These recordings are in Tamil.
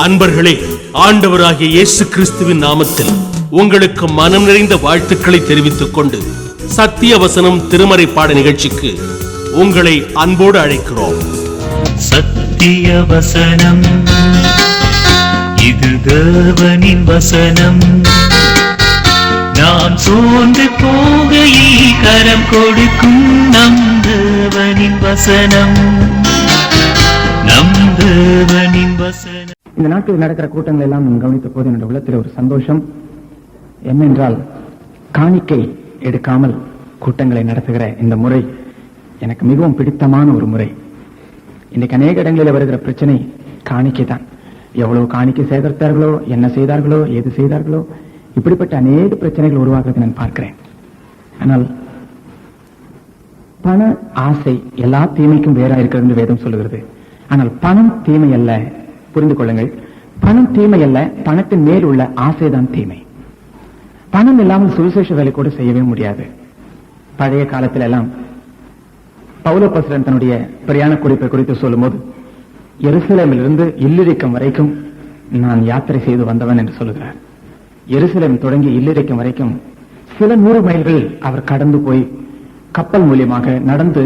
அன்பர்களே, ஆண்டவராகிய இயேசு கிறிஸ்துவின் நாமத்தில் உங்களுக்கு மனம் நிறைந்த வாழ்த்துக்களை தெரிவித்துக் கொண்டு சத்திய வசனம் திருமறை பாட நிகழ்ச்சிக்கு உங்களை அன்போடு அழைக்கிறோம். சத்திய வசனம், இது தேவனின் வசனம். நாம் சோர்ந்து போகையில் கரம் கொடுக்கும் நம் தேவனின் வசனம், நம் தேவனின் வசனம். இந்த நாட்டில் நடக்கிற கூட்டங்கள் எல்லாம் நான் கவனித்த போது என்னுடைய உள்ளத்தில் ஒரு சந்தோஷம் என்னென்றால், காணிக்கை எடுக்காமல் கூட்டங்களை நடத்துகிற இந்த முறை எனக்கு மிகவும் பிடித்தமான ஒரு முறை. இன்றைக்கு அநேக இடங்களில் வருகிற பிரச்சனை காணிக்கை தான். எவ்வளவு காணிக்கை சேகரித்தார்களோ, என்ன செய்தார்களோ, ஏது செய்தார்களோ, இப்படிப்பட்ட அநேக பிரச்சனைகள் உருவாக்குறதை நான் பார்க்கிறேன். ஆனால் பண ஆசை எல்லா தீமைக்கும் வேறா இருக்கிறது என்று வேதம் சொல்லுகிறது. ஆனால் பணம் தீமை அல்ல. புரிந்து கொள்ளுங்கள், பணம் தீமை அல்ல, பணத்தின் மேல் உள்ள ஆசைதான் தீமை. பணம் இல்லாமல் சுவிசேஷ வேலை கூட செய்யவே முடியாது. பழைய காலத்தில் எல்லாம் பவுல அப்போஸ்தலன் தன்னுடைய பிரயாண குறிப்பை குறித்து சொல்லும்போது, எருசலேமிலிருந்து இல்லிரிக்கம் வரைக்கும் நான் யாத்திரை செய்து வந்தவன் என்று சொல்லுகிறார். எருசலேம் தொடங்கி இல்லிரிக்கம் வரைக்கும் சில 100 மைல்கள் அவர் கடந்து போய் கப்பல் மூலியமாக நடந்து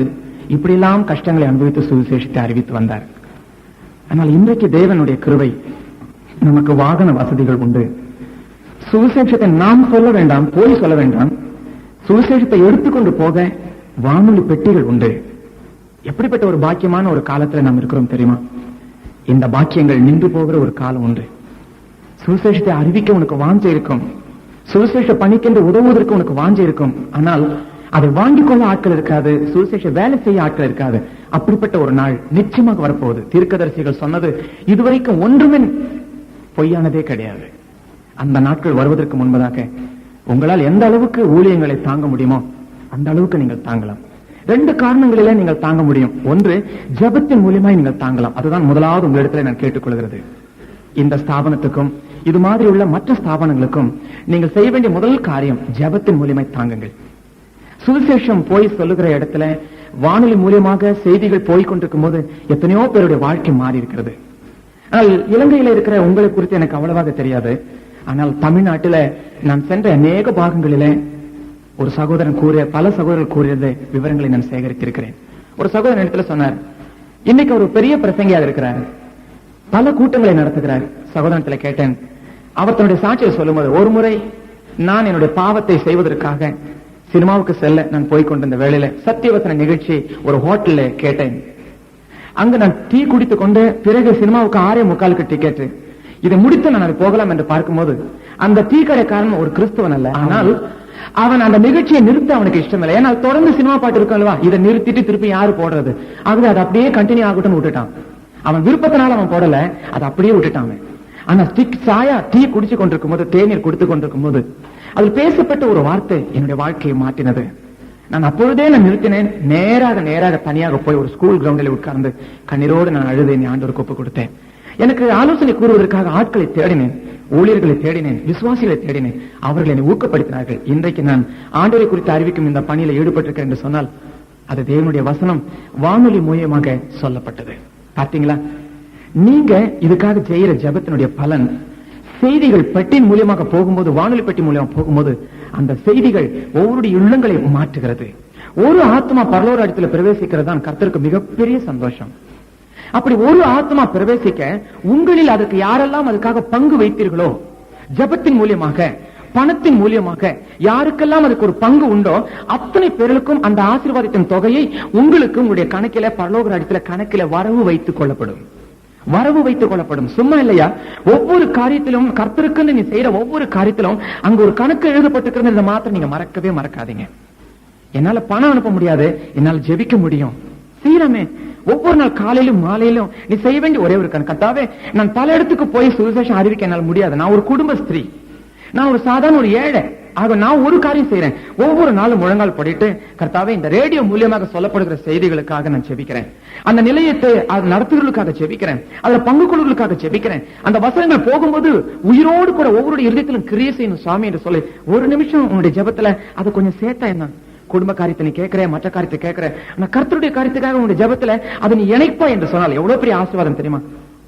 இப்படியெல்லாம் கஷ்டங்களை அனுபவித்து சுவிசேஷத்தை அறிவித்து வந்தார். ஆனால் இன்றைக்கு தேவனுடைய கிருபை, நமக்கு வாகன வசதிகள் உண்டு. சுவிசேஷத்தை நாம் சொல்ல வேண்டாம், போய் சொல்ல வேண்டாம், சுவிசேஷத்தை எடுத்துக்கொண்டு போக வானொலி பெட்டிகள் உண்டு. எப்படிப்பட்ட ஒரு பாக்கியமான ஒரு காலத்துல நாம் இருக்கிறோம் தெரியுமா? இந்த பாக்கியங்கள் நின்று போகிற ஒரு காலம் உண்டு. சுவிசேஷத்தை அறிவிக்க உனக்கு வாஞ்சை இருக்கும், சுவிசேஷ பணிக்கென்று உதவுவதற்கு உனக்கு வாஞ்சை இருக்கும். ஆனால் அதை வாங்கிக் கொள்ள ஆட்கள் இருக்காது, சுவிசேஷ வேலை செய்ய ஆட்கள் இருக்காது. அப்படிப்பட்ட ஒரு நாள் நிச்சயமாக வரப்போகுது. தீர்க்கதரிசிகள் சொன்னது இதுவரைக்கும் ஒன்றுமே பொய்யானதே கிடையாது. அந்த நாட்கள் வருவதற்கு முன்பதாக உங்களால் எந்த அளவுக்கு ஊழியங்களை தாங்க முடியுமோ அந்த அளவுக்கு நீங்கள் தாங்கலாம். 2 காரணங்களிலே நீங்கள் தாங்க முடியும். ஒன்று, ஜெபத்தின் மூலியமாய் நீங்கள் தாங்கலாம். அதுதான் முதலாவது உங்களிடத்துல நான் கேட்டுக்கொள்கிறது. இந்த ஸ்தாபனத்துக்கும் இது மாதிரி உள்ள மற்ற ஸ்தாபனங்களுக்கும் நீங்கள் செய்ய வேண்டிய முதல் காரியம் ஜெபத்தின் மூலியமாய் தாங்குங்கள். சுவிசேஷம் போய் சொல்லுகிற இடத்துல வானொலி மூலியமாக செய்திகள் போய்கொண்டிருக்கும் போது எத்தனையோ பேருடைய வாழ்க்கை மாறி இருக்கிறது. ஆனால் இலங்கையில இருக்கிற உங்களை குறித்து எனக்கு அவ்வளவாக தெரியாது. ஆனால் தமிழ்நாட்டில நான் சென்ற அநேக பாகங்களிலே ஒரு சகோதரன் கூறிய, பல சகோதரர்கள் கூறியது விவரங்களை நான் சேகரித்திருக்கிறேன். ஒரு சகோதரன் இடத்துல சொன்னார், இன்னைக்கு ஒரு பெரிய பிரசங்கியாக இருக்கிறார், பல கூட்டங்களை நடத்துகிறார். சகோதரத்துல கேட்டேன், அவர் தன்னுடைய சாட்சியை சொல்லும்போது, ஒரு முறை நான் என்னுடைய பாவத்தை செய்வதற்காக சினிமாவுக்கு செல்ல நான் போய்கொண்டிருந்த வேளையில சத்தியவசன நிகழ்ச்சி ஒரு ஹோட்டல்ல கேட்டேன். அங்கு நான் டீ குடித்துக் கொண்டு பிறகு சினிமாவுக்கு 6:45 டிக்கெட். இதை முடித்து நான் அது போகலாம் என்று பார்க்கும்போது அந்த டீ கடைக்காரன் ஒரு கிறிஸ்தவன் அல்ல. ஆனால் அவன் அந்த நிகழ்ச்சியை நிறுத்த அவனுக்கு இஷ்டம் இல்லை. ஏன்னா தொடர்ந்து சினிமா பாட்டு இருக்கும் அல்லவா, இதை நிறுத்திட்டு திருப்பி யாரு போடுறது, ஆகவே அது அப்படியே கண்டினியூ ஆகட்டும் விட்டுட்டான். அவன் விருப்பத்தினால அவன் போடல, அதை அப்படியே விட்டுட்டான். ஆனா சாயா டீ குடிச்சு கொண்டிருக்கும் போது, தேநீர் குடித்துக் கொண்டிருக்கும் போது அதில் பேசப்பட்ட ஒரு வார்த்தை என்னுடைய வாழ்க்கையை மாற்றினது. நான் அப்பொழுதே நான் நிறுத்தினேன். நேராக தனியாக போய் ஒரு ஸ்கூல் கிரவுண்டில் உட்கார்ந்து கண்ணீரோடு நான் அழுது என் ஆண்டவருக்கு ஒப்புக் கொடுத்தேன். எனக்கு ஆலோசனை கூறுவதற்காக ஆட்களை தேடினேன், ஊழியர்களை தேடினேன், விசுவாசிகளை தேடினேன். அவர்கள் என்னை ஊக்கப்படுத்தினார்கள். இன்றைக்கு நான் ஆண்டவரை குறித்து அறிவிக்கும் இந்த பணியில ஈடுபட்டிருக்கிறேன் என்று சொன்னால் அது தேவனுடைய வசனம் வானொலி மூலமாக சொல்லப்பட்டது. பார்த்தீங்களா? நீங்க இதுக்காக செய்யற ஜெபத்தினுடைய பலன் செய்திகள் பெட்டின் மூலியமாக போகும்போது, வானொலி பெட்டி மூலியமாக போகும்போது அந்த செய்திகள் ஒவ்வொரு உள்ளங்களை மாற்றுகிறது. ஒரு ஆத்மா பரலோக ராஜ்யத்தில் பிரவேசிக்கிறது தான் கர்த்தருக்கு மிகப்பெரிய சந்தோஷம். அப்படி ஒரு ஆத்மா பிரவேசிக்க உங்களில் அதுக்கு யாரெல்லாம் அதுக்காக பங்கு வைத்தீர்களோ, ஜெபத்தின் மூலியமாக, பணத்தின் மூலியமாக யாருக்கெல்லாம் அதுக்கு ஒரு பங்கு உண்டோ அத்தனை பேர்களுக்கும் அந்த ஆசீர்வாதத்தின் தொகையை உங்களுக்கு உங்களுடைய கணக்கில, பரலோக ராஜ்யத்துல கணக்கில வரவு வைத்துக் கொள்ளப்படும். வரவு வைத்துக் கொள்ளப்படும். சும்மா இல்லையா? ஒவ்வொரு காரியத்திலும் கர்த்தருக்கு நீ செய்யற ஒவ்வொரு காரியத்திலும் அங்க ஒரு கணக்கு எழுதப்பட்டிருக்கிறது மாத்திரம் நீங்க மறக்கவே மறக்காதீங்க. என்னால பணம் அனுப்ப முடியாது, என்னால் ஜெபிக்க முடியும். சீரமே ஒவ்வொரு நாள் காலையிலும் மாலையிலும் நீ செய்ய வேண்டிய ஒரே ஒரு கணக்கு, கர்த்தாவே நான் பல இடத்துக்கு போய் சுவிசேஷம் அறிவிக்க என்னால் முடியாது, நான் ஒரு குடும்ப ஸ்திரீ, நான் ஒரு சாதாரண ஒரு ஏழை, ஆக நான் ஒரு காரியம் செய்யறேன், ஒவ்வொரு நாளும் முழங்கால் படிட்டு கர்த்தாவே இந்த ரேடியோ மூலியமாக சொல்லப்படுகிற செய்திகளுக்காக நான் ஜெபிக்கிறேன், அந்த நிலையத்தை நடத்துகளுக்காக ஜெபிக்கிறேன், அதுல பங்கு குழுக்களுக்காக ஜெபிக்கிறேன், அந்த வசனங்கள் போகும்போது உயிரோடு கூட ஒவ்வொரு இருதயத்திலும் கிரியை செய்யணும் சாமி என்று சொல்லி ஒரு நிமிஷம் உங்களுடைய ஜெபத்துல அதை கொஞ்சம் சேர்த்தா என்ன, குடும்ப காரியத்தை நீ கேட்கிற, மற்ற காரியத்தை கேட்கிற, ஆனா கர்த்தருடைய காரியத்துக்காக உங்களுடைய ஜெபத்துல அதை நீ இணைப்பா என்று சொன்னால் எவ்வளவு பெரிய ஆசீர்வாதம் தெரியுமா?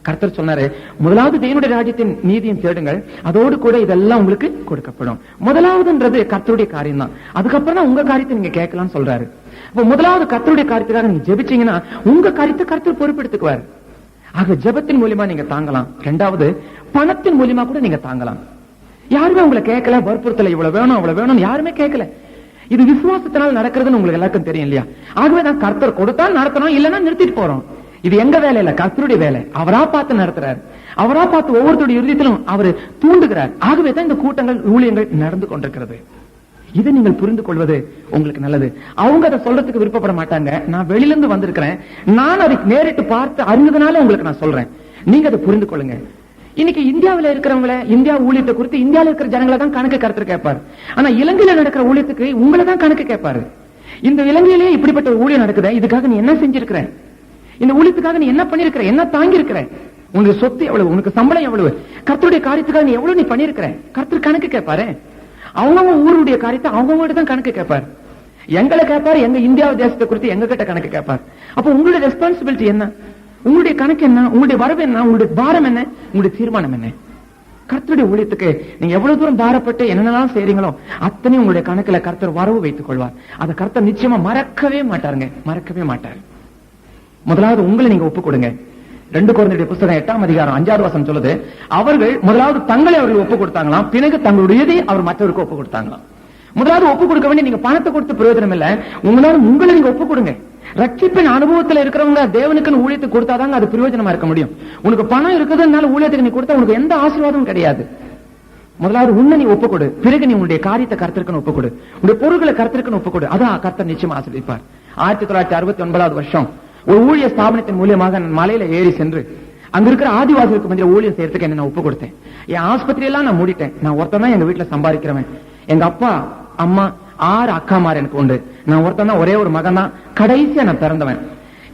கர்த்தர் சொன்னாரு, முதலாவது தேவனுடைய ராஜ்யத்தின் நீதியும் தேடுங்கள், அதோடு கூட இதெல்லாம் உங்களுக்கு கொடுக்கப்படும். முதலாவதுன்றது கர்த்தருடைய காரியம் தான். அதுக்கப்புறம் தான் உங்க காரியத்தை நீங்க கேட்கலாம்னு சொல்றாரு. அப்ப முதலாவது கர்த்தருடைய காரியத்துக்காக நீங்க ஜெபிச்சீங்கன்னா உங்க காரியத்தை கர்த்தர் பொறுப்பெடுத்துக்குவார். ஆக ஜெபத்தின் மூலியமா நீங்க தாங்கலாம். இரண்டாவது, பணத்தின் மூலியமா கூட நீங்க தாங்கலாம். யாருமே உங்களை கேட்கல, வற்புறுத்தல, இவ்வளவு வேணும் அவ்வளவு வேணும் யாருமே கேட்கல. இது விசுவாசத்தினால் நடக்கிறதுன்னு உங்களுக்கு எல்லாருக்கும் தெரியும் இல்லையா? ஆகவே தான் கர்த்தர் கொடுத்தால் நடத்தணும், இல்லைன்னா நிறுத்திட்டு போறோம். இது எங்க வேலை இல்ல, கர்த்தருடைய வேலை. அவரா பார்த்து நடத்துறாரு, அவரா பார்த்து ஒவ்வொருத்தருடைய இறுதியிலும் அவர் தூண்டுகிறார். ஆகவே தான் இந்த கூட்டங்கள் ஊழியங்கள் நடந்து கொண்டிருக்கிறது. இதை நீங்கள் புரிந்து கொள்வது உங்களுக்கு நல்லது. அவங்க அதை சொல்றதுக்கு விருப்பப்பட மாட்டாங்க. நான் வெளியிலிருந்து வந்திருக்கிறேன், நான் அதை நேரிட்டு பார்த்து அறிந்ததுனால உங்களுக்கு நான் சொல்றேன். நீங்க அதை புரிந்து கொள்ளுங்க. இன்னைக்கு இந்தியாவில இருக்கிறவங்கள, இந்தியா ஊழியத்தை குறித்து இந்தியாவில் இருக்கிற ஜனங்களை தான் கணக்கு கருத்து கேட்பாரு. ஆனா இலங்கையில நடக்கிற ஊழியத்துக்கு உங்களை தான் கணக்கு கேட்பாரு. இந்த இலங்கையிலேயே இப்படிப்பட்ட ஒரு ஊழியம் நடக்குது, இதுக்காக நீ என்ன செஞ்சிருக்கிற, இந்த ஊழியத்துக்காக நீ என்ன பண்ணிருக்கிற, என்ன தாங்கி இருக்கிற, உனக்கு சொத்து எவ்வளவு, உனக்கு சம்பளம் எவ்வளவு, கர்த்தருடைய காரியத்துக்காக நீ எவ்வளவு நீ பண்ணிருக்கிற, கர்த்தர் கணக்கு கேட்பாரு. அவங்கவுங்க ஊருடைய காரியத்தை அவங்கவுங்க தான் கணக்கு கேட்பார். எங்களை கேட்பாரு, எங்க இந்தியா தேசத்தை குறித்து எங்க கிட்ட கணக்கு கேட்பார். அப்ப உங்களுடைய ரெஸ்பான்சிபிலிட்டி என்ன, உங்களுடைய கணக்கு என்ன, உங்களுடைய வரவு என்ன, உங்களுடைய பாரம் என்ன, உங்களுடைய தீர்மானம் என்ன? கர்த்தருடைய ஊழியத்துக்கு நீங்க எவ்வளவு தூரம் பாரப்பட்டு என்னென்னலாம் செய்றீங்களோ அத்தனை உங்களுடைய கணக்குல கர்த்தர் வரவு வைத்துக் கொள்வார். அதை கர்த்தர் நிச்சயமா மறக்கவே மாட்டாருங்க, மறக்கவே மாட்டார். முதலாவது உங்களை நீங்க ஒப்புக் கொடுங்க. 2 கொரிந்தியர் புத்தகம் 8ஆம் அதிகாரம் 5வது வசனம் சொல்லுது, அவர்கள் முதலாவது தங்களை அவர்கள் ஒப்புக் கொடுத்தாங்களாம், பிறகு தங்களுடையதை அவர் மற்றவருக்கு ஒப்புக் கொடுத்தாங்களாம். முதலாவது ஒப்புக் கொடுக்க வேண்டிய நீங்க பணத்தை கொடுத்து பிரயோஜனம் இல்ல, உங்களை நீங்க ஒப்புக் கொடுங்க. ரட்சிப்பின் அனுபவத்தில் இருக்கிறவங்க தேவனுக்குன்னு ஊழியத்துக்கு கொடுத்தாதாங்க அது பிரயோஜனமா இருக்க முடியும். உனக்கு பணம் இருக்குதுனால ஊழியத்துக்கு நீ கொடுத்தா உனக்கு எந்த ஆசீர்வாதமும் கிடையாது. முதலாவது உன்னை நீ ஒப்புக் கொடு, பிறகு நீ உன்னுடைய காரியத்தை கர்த்தருக்குன்னு ஒப்புக் கொடு, உன்னுடைய பொருட்களை கர்த்தருக்குன்னு ஒப்புக் கொடு. அதான் கர்த்தர் நிச்சயமா ஆசீர்வதிப்பார். 1969வது வருஷம் ஒரு ஊழிய ஸ்தாபனத்தின் மூலியமாக நான் மலையில ஏறி சென்று அங்க இருக்கிற ஆதிவாசிகளுக்கு மத்திய ஊழியம் செய்யறதுக்கு என்ன நான் ஒப்புக் கொடுத்தேன். என் ஆஸ்பத்திரியெல்லாம் நான் மூடிட்டேன். நான் ஒருத்தன் தான் எங்க வீட்டுல சம்பாதிக்கிறவன். எங்க அப்பா அம்மா 6 அக்காமார் எனக்கு உண்டு. நான் ஒருத்தன் தான், ஒரே ஒரு மகன் தான், கடைசியா நான் பிறந்தவன்.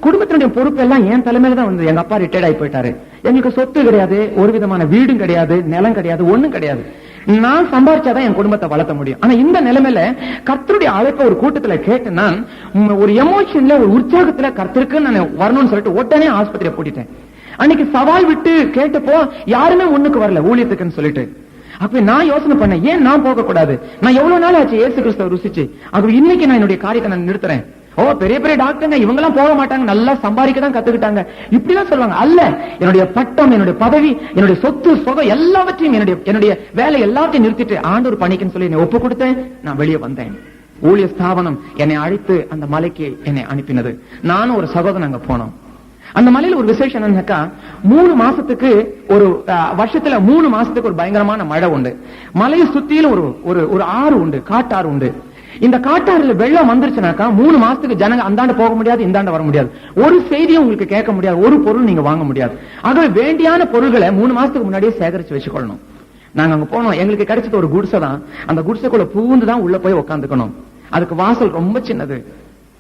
குடும்பத்தினுடைய பொறுப்பு எல்லாம் என் தலைமையில தான் வந்து. எங்க அப்பா ரிட்டையர்ட் ஆகி போயிட்டாரு. எங்களுக்கு சொத்து கிடையாது, ஒரு விதமான வீடும் கிடையாது, நிலம் கிடையாது, ஒண்ணும் கிடையாது. நான் சம்பாதிச்சாதான் என் குடும்பத்தை வளர்த்த முடியும். ஆனா இந்த நிலைமையில கர்த்தருடைய அழைப்ப ஒரு கூட்டத்துல கேட்டு நான் ஒரு எமோஷன்ல, ஒரு உற்சாகத்துல கர்த்தருக்கு நான் வரணும்னு சொல்லிட்டு உடனே ஆஸ்பத்திரியை பூட்டிட்டேன். அன்னைக்கு சவால் விட்டு கேட்டப்போ யாருமே முன்னுக்கு வரல ஊழியத்துக்குன்னு சொல்லிட்டு. அப்ப நான் யோசனை பண்ணேன், ஏன் நான் போக கூடாது? நான் எவ்வளவு நாள் ஆச்சு இயேசு கிறிஸ்துவை ருசிச்சு. அது இன்னைக்கு நான் என்னுடைய காரியத்தை நான் நிறுத்துறேன். பெரிய பெரிய டாக்டருங்க இவங்க எல்லாம் போக மாட்டாங்க, நல்லா சம்பாதிக்க தான் கத்துக்கிட்டாங்க, இப்படிதான் சொல்லுவாங்க. அல்ல, என்னுடைய பட்டம், என்னுடைய பதவி, என்னுடைய சொத்து சொகம் எல்லாவற்றையும், என்னுடைய வேலை எல்லாத்தையும் நிறுத்திட்டு ஆண்டவர் பணிக்குன்னு சொல்லி என்னை ஒப்பு கொடுத்தேன். நான் வெளியே வந்தேன். ஊழிய ஸ்தாபனம் என்னை அழைத்து அந்த மலைக்கு என்னை அனுப்பினது. நானும் ஒரு சகோதரன் அங்க போனோம். அந்த மலையில ஒரு விசேஷம் என்னன்னாக்கா, 3 மாசத்துக்கு ஒரு வருஷத்துல 3 மாசத்துக்கு ஒரு பயங்கரமான மழை உண்டு. மலையை சுத்தியிலும் ஒரு ஆறு உண்டு, காட்டாறு உண்டு. இந்த காட்டாறுல வெள்ளம் வந்துருச்சுனாக்கா 3 மாசத்துக்கு ஜனங்க அந்தாண்ட போக முடியாது, இந்தாண்ட வர முடியாது, ஒரு செய்தியும் உங்களுக்கு கேட்க முடியாது, ஒரு பொருள் நீங்க வாங்க முடியாது. ஆகவே வேண்டியான பொருள்களை 3 மாசத்துக்கு முன்னாடியே சேகரிச்சு வச்சுக்கொள்ளணும். நாங்க அங்க போனோம். எங்களுக்கு கிடைச்சது ஒரு குடிசை தான். அந்த குடிசைக்குள்ள பூந்து தான் உள்ள போய் உட்காந்துக்கணும். அதுக்கு வாசல் ரொம்ப சின்னது.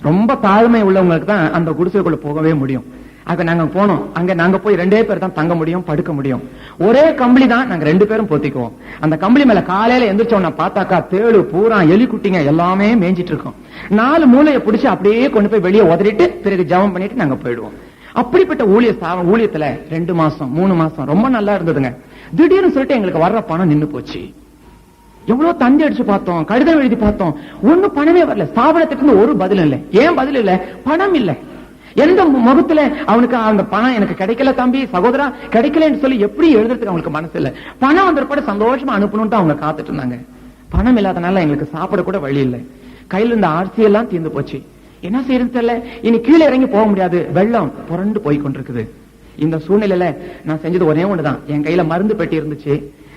ரொம்ப தாழ்மை உள்ளவங்களுக்கு தான் அந்த குடிசைக்குள்ள போகவே முடியும். அங்க நாங்க போனோம். அங்க நாங்க போய் 2 பேர் தான் தங்க முடியும், படுக்க முடியும். ஒரே கம்பளி தான், நாங்க 2 பேரும் போத்திக்குவோம். அந்த கம்பளி மேல காலையில எந்திரிச்சோம்னா பார்த்தாக்கா தேளு பூரா எலி குட்டிங்க எல்லாமே மேய்ஞ்சிட்டு இருக்கோம். 4 மூலையை பிடிச்சு அப்படியே கொண்டு போய் வெளியே உதறிட்டு பிறகு ஜெபம் பண்ணிட்டு நாங்க போயிடுவோம். அப்படிப்பட்ட ஊழியத்துல 2 மாசம் 3 மாசம் ரொம்ப நல்லா இருந்ததுங்க. திடீர்னு சொல்லிட்டு எங்களுக்கு வர்ற பணம் நின்னு போச்சு. எவ்வளவு தந்தி அடிச்சு பார்த்தோம், கடிதம் எழுதி பார்த்தோம், ஒண்ணும் பணமே வரல. ஸ்தாபனத்துக்கு ஒரு பதில் இல்லை. ஏன் பதில் இல்ல? பணம் இல்ல. எந்த முகத்துல அவனுக்கு அந்த பணம் எனக்கு கிடைக்கல தம்பி, சகோதரா கிடைக்கலன்னு சொல்லி எப்படி எழுதுறதுக்கு அவங்களுக்கு மனசு இல்ல. பணம் வந்தப்பட சந்தோஷமா அனுப்பணும்ட்டு அவங்க காத்துட்டு இருந்தாங்க. பணம் இல்லாதனால எங்களுக்கு சாப்பிட கூட வழி இல்லை. கையில இருந்த ஆர்சி எல்லாம் தீர்ந்து போச்சு. என்ன செய்யறது தெரியல. இனி கீழே இறங்கி போக முடியாது, வெள்ளம் புரண்டு போய் கொண்டிருக்குது. இந்த சூழ்நிலையில நான் செஞ்சது ஒரே ஒண்ணுதான். என் கையில மருந்து பெட்டி இருந்துச்சு.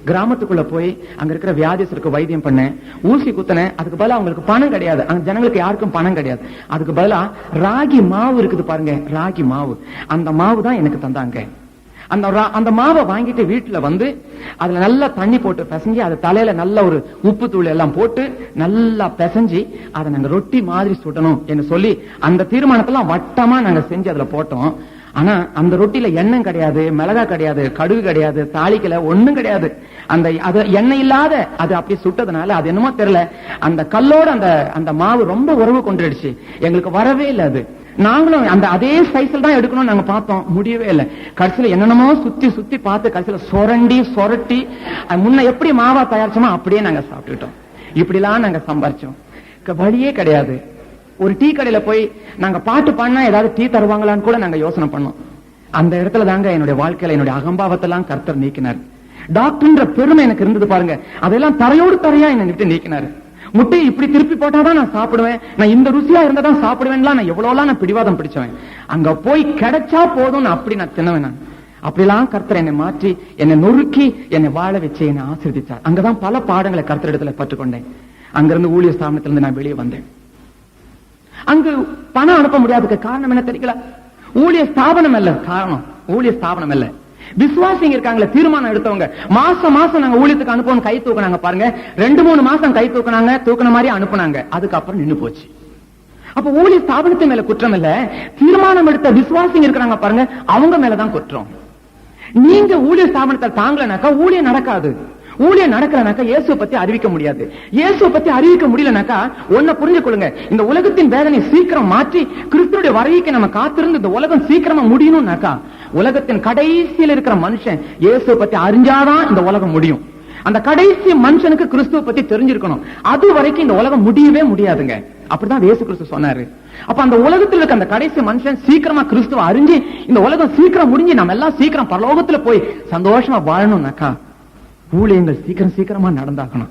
கிராமத்துக்குள்ள போய் அங்க இருக்கிற வியாதிசருக்கு வைத்தியம் பண்ணேன், ஊசி குத்தினேன். அதுக்கு பதிலா அவங்களுக்கு பணம் கிடையாது, அந்த ஜனங்களுக்கு யாருக்கும் பணம் கிடையாது. அதுக்கு பதிலா ராகி மாவு இருக்குது பாருங்க, ராகி மாவு, அந்த மாவு தான் எனக்கு தந்தாங்க. அந்த மாவை வாங்கிட்டு வீட்டுல வந்து அதுல நல்லா தண்ணி போட்டு பிசைஞ்சு, அது தலையில நல்ல ஒரு உப்பு தூள் எல்லாம் போட்டு நல்லா பிசைஞ்சு அதை நாங்க ரொட்டி மாதிரி சுடணும் என்று சொல்லி அந்த தீர்மானத்தெல்லாம் வட்டமா நாங்க செஞ்சு அதுல போட்டோம். ஆனா அந்த ரொட்டியில எண்ணெய் கிடையாது, மிளகா கிடையாது, கடுகு கிடையாது, தாளிக்கல, ஒண்ணும் கிடையாது. அது எண்ணெய் இல்லாத அது அப்படியே சுட்டதுனால அது என்னமோ தெரியல, அந்த கல்லோட அந்த மாவு ரொம்ப உறவு கொண்டுடுச்சு. எங்களுக்கு வரவே இல்லை. அது நாங்களும் அந்த அதே சைஸ்ல தான் எடுக்கணும்னு நாங்க பார்த்தோம், முடியவே இல்லை. கடைசியில என்னென்னமோ சுத்தி சுத்தி பார்த்து கடைசியில சொரட்டி முன்ன எப்படி மாவா தயாரிச்சோமோ அப்படியே நாங்க சாப்பிட்டுட்டோம். இப்படிலாம் நாங்க சம்பாரிச்சோம். வழியே கிடையாது. ஒரு டீ கடையில போய் நாங்க பாட்டு பாடினா ஏதாவது டீ தருவாங்களான்னு கூட நாங்க யோசனை பண்ணோம். அந்த இடத்துல தாங்க என்னுடைய வாழ்க்கையில என்னுடைய அகம்பாவத்தெல்லாம் கர்த்தர் நீக்கினார். டாக்டர்ன்ற பெருமை எனக்கு இருந்தது பாருங்க, அதெல்லாம் தரையோடு தரையா என்னை விட்டு நீக்கினாரு. முட்டையை இப்படி திருப்பி போட்டாதான் நான் சாப்பிடுவேன், நான் இந்த ருசியா இருந்தாதான் சாப்பிடுவேன்லாம் நான் எவ்வளவுலாம் நான் பிடிவாதம் பிடிச்சவன். அங்க போய் கிடைச்சா போதும் அப்படி நான் தின்னவேன். நான் அப்படிலாம் கர்த்தர் என்னை மாற்றி என்னை நொறுக்கி என்னை வாழ வச்சு என்னை ஆசீர்வதிச்சார். அங்கதான் பல பாடங்களை கர்த்தர் இடத்துல கற்றுக்கொண்டேன். அங்கிருந்து ஊழிய ஸ்தாபனத்திலிருந்து நான் வெளியே வந்தேன். அங்கு பணம் அனுப்ப முடியாதுக்கு காரணம் என்ன தெரியல, ஊழிய ஸ்தாபனம் அல்ல காரணம், ஊழிய ஸ்தாபனம் அல்ல. விசுவாசிங்க இருக்காங்களே, தீர்மானம் எடுத்தவங்க, மாசம் மாசம் நாங்க ஊழியத்துக்கு அனுப்பணும் கை தூக்குனாங்க பாருங்க. 2-3 மாசம் கை தூக்குனாங்க, தூக்குன மாதிரி அனுப்புனாங்க, அதுக்கப்புறம் நின்னு போச்சு. அப்ப ஊழிய ஸ்தாபனத்தின் மேல குற்றம் இல்ல, தீர்மானம் எடுத்த விசுவாசிங்க இருக்கிறாங்க பாருங்க, அவங்க மேலதான் குற்றம். நீங்க ஊழிய ஸ்தாபனத்தை தாங்கலனாக்கா ஊழியம் நடக்காது. ஊழியம் நடக்கிறனாக்கா இயேசுவை பத்தி அறிவிக்க முடியாது. இயேசுவை பத்தி அறிவிக்க முடியலனாக்கா ஒன்ன புரிஞ்சு கொள்ளுங்க, இந்த உலகத்தின் வேதனை சீக்கிரம் மாற்றி கிறிஸ்துடைய வருகைக்கு நம்ம காத்திருந்து இந்த உலகம் சீக்கிரமா முடியணும்னாக்கா உலகத்தின் கடைசியில் இருக்கிற மனுஷன் இயேசுவை பத்தி அறிஞ்சாதான் இந்த உலகம் முடியும். அந்த கடைசி மனுஷனுக்கு கிறிஸ்துவை பத்தி தெரிஞ்சிருக்கணும். அது வரைக்கும் இந்த உலகம் முடியவே முடியாதுங்க. அப்படிதான் இயேசு கிறிஸ்து சொன்னாரு. அப்ப அந்த உலகத்தில் இருக்க அந்த கடைசி மனுஷன் சீக்கிரமா கிறிஸ்துவ அறிஞ்சு இந்த உலகம் சீக்கிரம் முடிஞ்சு நம்ம எல்லாம் சீக்கிரம் பரலோகத்துல போய் சந்தோஷமா வாழணும்னாக்கா ஊழியங்கள் சீக்கிரம் சீக்கிரமா நடந்தாக்கணும்.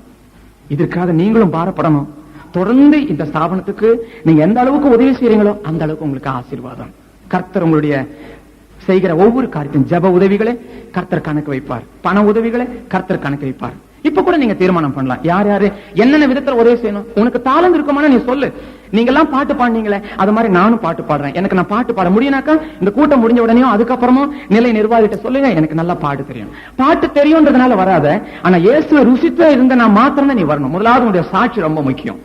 இதற்காக நீங்களும் பாரப்படணும். தொடர்ந்து இந்த ஸ்தாபனத்துக்கு நீங்க எந்த அளவுக்கு உதவி செய்றீங்களோ அந்த அளவுக்கு உங்களுக்கு ஆசீர்வாதம். கர்த்தர் உங்களுடைய செய்கிற ஒவ்வொரு காரியத்தின் ஜெப உதவிகளை கர்த்தர் கணக்கு வைப்பார், பண உதவிகளை கர்த்தர் கணக்கு வைப்பார். இப்ப கூட நீங்க தீர்மானம் பண்ணலாம், யார் யாரு என்னென்ன விதத்துல உதவி செய்யணும். உனக்கு தாளந்து இருக்குமானா நீ சொல்லு. நீங்க எல்லாம் பாட்டு பாடுனீங்களே, அது மாதிரி நானும் பாட்டு பாடுறேன், எனக்கு நான் பாட்டு பாட முடியும்னாக்கா இந்த கூட்டம் முடிஞ்ச உடனே அதுக்கப்புறமும் நிலை நிர்வாகிட்ட சொல்லுங்க, எனக்கு நல்லா பாட்டு தெரியும். பாட்டு தெரியும்ன்றதுனால வராத, ஆனா இயேசுவை ருசித்து இருந்த நான் மாத்திரம் தான் நீ வரணும். முதலாவது உன்னுடைய சாட்சி ரொம்ப முக்கியம்,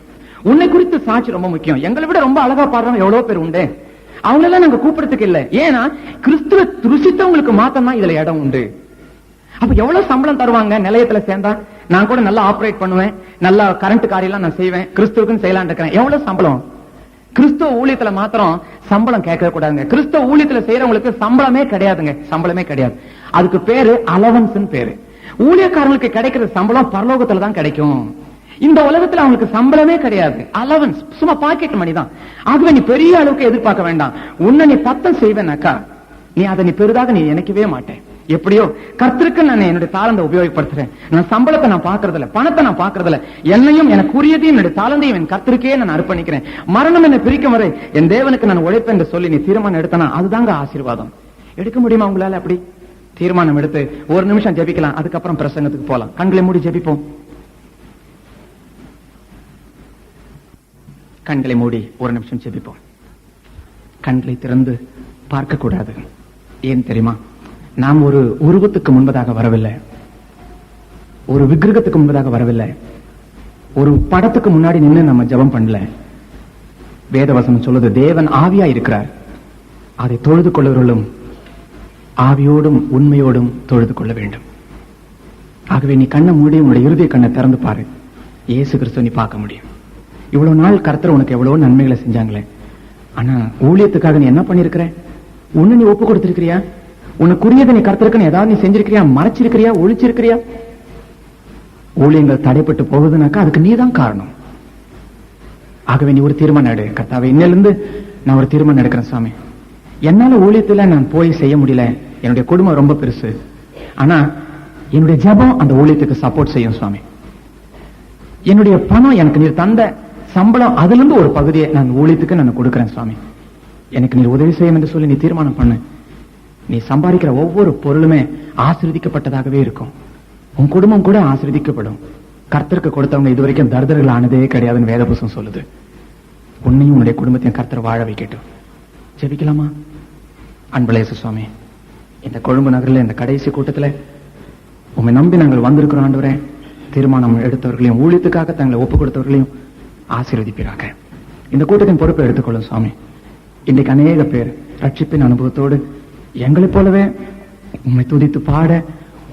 உன்னை குறித்து சாட்சி ரொம்ப முக்கியம். எங்களை விட ரொம்ப அழகா பாடுறவங்க எவ்வளவு பேர் உண்டு, அவங்களெல்லாம் நாங்க கூப்பிடுறதுக்கு இல்ல. ஏன்னா கிறிஸ்துவ ருசித்தவங்களுக்கு மாத்திரம் தான் இதுல இடம் உண்டு. அப்ப எவ்வளவு சம்பளம் தருவாங்க நிலையத்துல சேர்ந்தா? நான் கூட நல்லா ஆபரேட் பண்ணுவேன், நல்லா கரண்ட் காரியெல்லாம் நான் செய்வேன், கிறிஸ்துவுக்குன்னு செய்யலான் இருக்கிறேன். எவ்வளவு சம்பளம்? கிறிஸ்துவ ஊழியத்துல மாத்திரம் சம்பளம் கேட்க கூடாதுங்க. கிறிஸ்துவ ஊழியத்துல செய்யறவங்களுக்கு சம்பளமே கிடையாதுங்க, சம்பளமே கிடையாது. அதுக்கு பேரு அலவன்ஸ் பேரு. ஊழியக்காரங்களுக்கு கிடைக்கிற சம்பளம் பரலோகத்துல தான் கிடைக்கும். இந்த உலகத்துல அவங்களுக்கு சம்பளமே கிடையாது, அலவன்ஸ், சும்மா பாக்கெட் மணி தான். ஆகவே நீ பெரிய அளவுக்கு எதிர்பார்க்க வேண்டாம். உன்னை நீ பத்தம் செய்வேனாக்கா நீ அதை நீ பெரிதாக நீ நினைக்கவே மாட்டேன். எப்படியோ கர்த்தருக்கு நான் என்னுடைய தாளந்தை உபயோகப்படுத்துறேன். நான் சம்பளத்தை நான் பாக்குறதில்ல, பணத்தை நான் பாக்குறதில்ல. என்னையும் எனக்கு உரியதையும் என்னுடைய தாளந்தையும் என் கர்த்தருக்கே நான் அர்ப்பணிக்கிறேன். மரணம் என்னை பிரிக்கும் வரை என் தேவனுக்கு நான் உழைப்பேன் என்று சொல்லி நீ தீர்மானம் எடுத்தனா அதுதாங்க ஆசீர்வாதம். எடுக்க முடியுமா உங்களால? அப்படி தீர்மானம் எடுத்து ஒரு நிமிஷம் ஜெபிக்கலாம், அதுக்கப்புறம் பிரசங்கத்துக்கு போலாம். கண்களை மூடி ஜெபிப்போம். கண்களை மூடி ஒரு நிமிஷம் ஜெபிப்போம். கண்களை திறந்து பார்க்க கூடாது. ஏன் தெரியுமா? நாம் ஒரு உருவத்துக்கு முன்பதாக வரவில்லை, ஒரு விக்கிரகத்துக்கு முன்பதாக வரவில்லை, ஒரு படத்துக்கு முன்னாடி நின்று நம்ம ஜெபம் பண்ணல. வேதவசனம் சொல்லுது, தேவன் ஆவியா இருக்கிறார், அதை தொழுது கொள்ளுவர்களும் ஆவியோடும் உண்மையோடும் தொழுது கொள்ள வேண்டும். ஆகவே நீ கண்ணை மூடி உன்னுடைய இருதய கண்ணை திறந்து பாரு, இயேசு கிறிஸ்துவை நீ பார்க்க முடியும். இவ்வளவு நாள் கர்த்தர் உனக்கு எவ்வளவு நன்மைகளை செஞ்சாங்களே, ஆனா ஊழியத்துக்காக நீ என்ன பண்ணிருக்கிற? உன்னை நீ ஒப்பு கொடுத்திருக்கிறியா? உனக்குரியதை நீ கர்த்தருக்கு ஏதாவது நீ செஞ்சிருக்கிறியா? மறைச்சிருக்கிறியா? ஒழிச்சிருக்கிறியா? ஊழியங்கள் தடைப்பட்டு போகுதுனாக்கா அதுக்கு நீதான் காரணம். ஆகவே நீ ஒரு தீர்மானம் எடு. கர்த்தாவே, இன்னிலிருந்து நான் ஒரு தீர்மானம் எடுக்கிறேன் சாமி. என்னால ஊழியத்துல நான் போய் செய்ய முடியல, என்னுடைய குடும்பம் ரொம்ப பெருசு, ஆனா என்னுடைய ஜெபம் அந்த ஊழியத்துக்கு சப்போர்ட் செய்யும் சுவாமி. என்னுடைய பணம் எனக்கு நீர் தந்த சம்பளம் அதுல இருந்து ஒரு பகுதியை நான் ஊழியத்துக்கு நான் கொடுக்கிறேன் சுவாமி. எனக்கு நீர் உதவி செய்யும் என்று சொல்லி நீ தீர்மானம் பண்ணு. நீ சம்பாதிக்கிற ஒவ்வொரு பொருளுமே ஆசீர்வதிக்கப்பட்டதாகவே இருக்கும். உன் குடும்பம் கூட ஆசீர்வதிக்கப்படும். கர்த்தருக்கு கொடுத்தவங்க இதுவரைக்கும் தரிதர்கள் ஆனதே கிடையாதுன்னு வேத புத்தகம் சொல்லுது. உன்னையும் உன்னுடைய குடும்பத்தையும் கர்த்தர் வாழ வைக்கட்டும். ஜெபிக்கலாமா? அன்புள்ள இயேசு சுவாமி, இந்த கொழும்பு நகரில் இந்த கடைசி கூட்டத்துல உம்மை நம்பி நாங்கள் வந்திருக்கிறோம் ஆண்டவரே. தீர்மானம் எடுத்தவர்களையும் ஊழியத்துக்காக தங்களை ஒப்புக் கொடுத்தவர்களையும் ஆசீர்வதிப்பீராக. இந்த கூட்டத்தின் பொறுப்பை எடுத்துக்கொள்ளும் சுவாமி. இன்றைக்கு அநேக பேர் ரட்சிப்பின் அனுபவத்தோடு எங்களைப் போலவே உம்மை துதித்து பாட,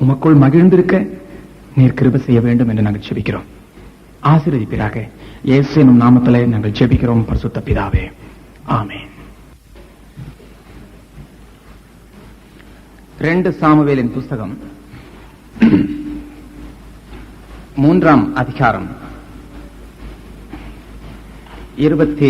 உமக்குள் மகிழ்ந்திருக்க நீர் கிருபை செய்ய வேண்டும் என்று நாங்கள் ஜெபிக்கிறோம். ஆசீர்வதிப்பீராக. இயேசு என்னும் நாமத்திலே நாங்கள் ஜெபிக்கிறோம் பரிசுத்த பிதாவே, ஆமென். 2 சாமுவேலின் புஸ்தகம் 3ஆம் அதிகாரம் 32,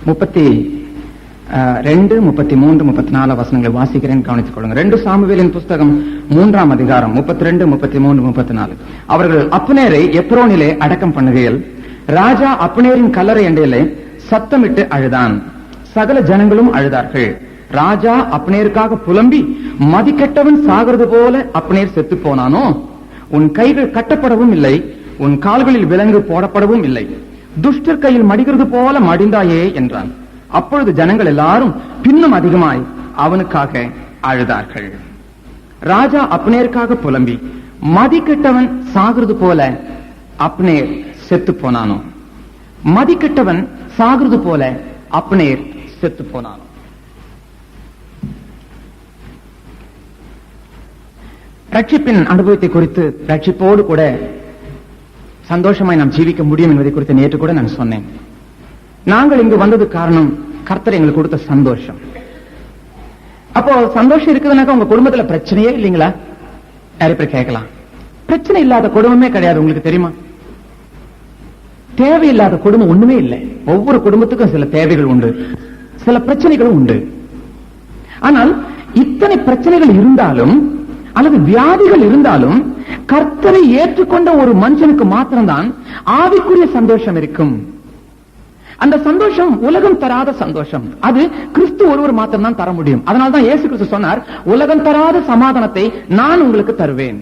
33, 34 வசனங்களை வாசிக்கிறேன், கவனித்துக் கொள்ளுங்க. 2 சாமுவேலின் புஸ்தகம் 3ஆம் அதிகாரம் 32, 33, 34. அவர்கள் அப்னேரை எப்ரோனிலே அடக்கம் பண்ணுகையில் ராஜா அப்னேரின் கல்லறை அண்டையிலே சத்தமிட்டு அழுதான். சகல ஜனங்களும் அழுதார்கள். ராஜா அப்னேருக்காக புலம்பி, மதிக்கெட்டவன் சாகிறது போல அப்னேர் செத்து போனானோ, உன் கைகள் கட்டப்படவும் இல்லை, உன் கால்களில் விலங்கு போடப்படவும் இல்லை, துஷ்டர் கையில் மடிகிறது போல மடிந்தாயே என்றான். அப்பொழுது ஜனங்கள் எல்லாரும் பின்னும் அதிகமாய் அவனுக்காக அழுதார்கள். ராஜா அப்னேருக்காக புலம்பி, மதிக்கெட்டவன் சாகிறது போல அப்னேர் செத்து போனானோ, மதிக்கெட்டவன் சாகிறது போல அப்னேர் செத்து போனானோ. ரட்சிப்பின் அனுபவத்தை குறித்து, ரட்சிப்போடு கூட சந்தோஷமாய் நாம் ஜீவிக்க முடியும் என்பதை குறித்து நேற்று கூட நான் சொன்னேன். நாங்கள் இங்கு வந்தது காரணம் கர்த்தர் எங்களுக்கு கொடுத்த சந்தோஷம். அப்போ சந்தோஷம் இருக்குதுனாக்கா உங்க குடும்பத்துல பிரச்சனையே இல்லைங்களா? நிறைய பேர் கேட்கலாம். பிரச்சனை இல்லாத குடும்பமே கிடையாது, உங்களுக்கு தெரியுமா? தேவையில்லாத குடும்பம் ஒண்ணுமே இல்லை. ஒவ்வொரு குடும்பத்துக்கும் சில தேவைகள் உண்டு, சில பிரச்சனைகளும் உண்டு. ஆனால் இத்தனை பிரச்சனைகள் இருந்தாலும் அல்லது வியாதிகள் இருந்தாலும் கர்த்தரை ஏற்றுக்கொண்ட ஒரு மனுஷனுக்கு மாத்திரம்தான் ஆவிக்குரிய சந்தோஷம் இருக்கும். அந்த சந்தோஷம் உலகம் தராத சந்தோஷம். அது கிறிஸ்து ஒருவர் மாத்திரம்தான் தர முடியும். அதனால்தான் இயேசு கிறிஸ்து சொன்னார், உலகம் தராத சமாதானத்தை நான் உங்களுக்கு தருவேன்.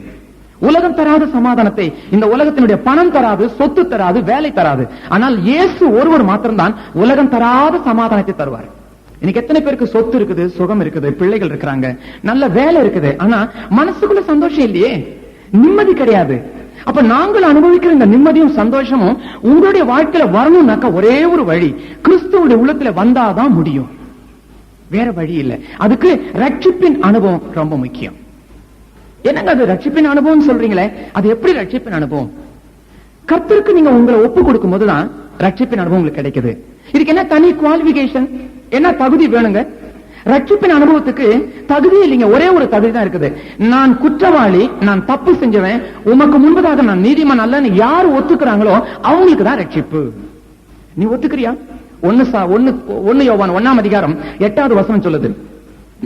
உலகம் தராத சமாதானத்தை இந்த உலகத்தினுடைய பணம் தராது, சொத்து தராது, வேலை தராது. ஆனால் இயேசு ஒருவர் மாத்திரம்தான் உலகம் தராத சமாதானத்தை தருவார். இன்னைக்கு எத்தனை பேருக்கு சொத்து இருக்குது, சுகம் இருக்குது, பிள்ளைகள் இருக்கிறாங்க, நல்ல வேலை இருக்குது, ஆனா மனசுக்குள்ள சந்தோஷம் இல்லையே, நிம்மதி கிடையாது. அப்ப நாங்கள் அனுபவிக்கிற இந்த நிம்மதியும் சந்தோஷமும் உங்களுடைய வாழ்க்கையில வரணும்னாக்க ஒரே ஒரு வழி, கிறிஸ்துவுடைய உள்ளத்துல வந்தாதான் முடியும், வேற வழி இல்லை. அதுக்கு ரட்சிப்பின் அனுபவம் ரொம்ப முக்கியம். என்னங்க அது ரட்சிப்பின் அனுபவம் சொல்றீங்களே, அது எப்படி ரட்சிப்பின் அனுபவம்? கர்த்தருக்கு நீங்க உங்களை ஒப்பு கொடுக்கும் போதுதான் ரட்சிப்பின் அனுபவம் உங்களுக்கு கிடைக்குது. இதுக்கு என்ன தனி குவாலிபிகேஷன், என்ன தகுதி வேணுங்க? ரட்சிப்பின் அனுபவத்துக்கு தகுதி இல்லைங்க, ஒரே ஒரு தகுதி தான் இருக்குது. நான் குற்றவாளி, நான் தப்பு செஞ்சவன், உமக்கு முன்பதாக நான் நீதிமான் அல்லன்னு யார் ஒத்துக்கிறாங்களோ அவங்களுக்கு தான் ரட்சிப்பு. நீ ஒத்துக்கிறியா? 1 யோவான் 1ஆம் அதிகாரம் 8வது வசனம் சொல்லுது,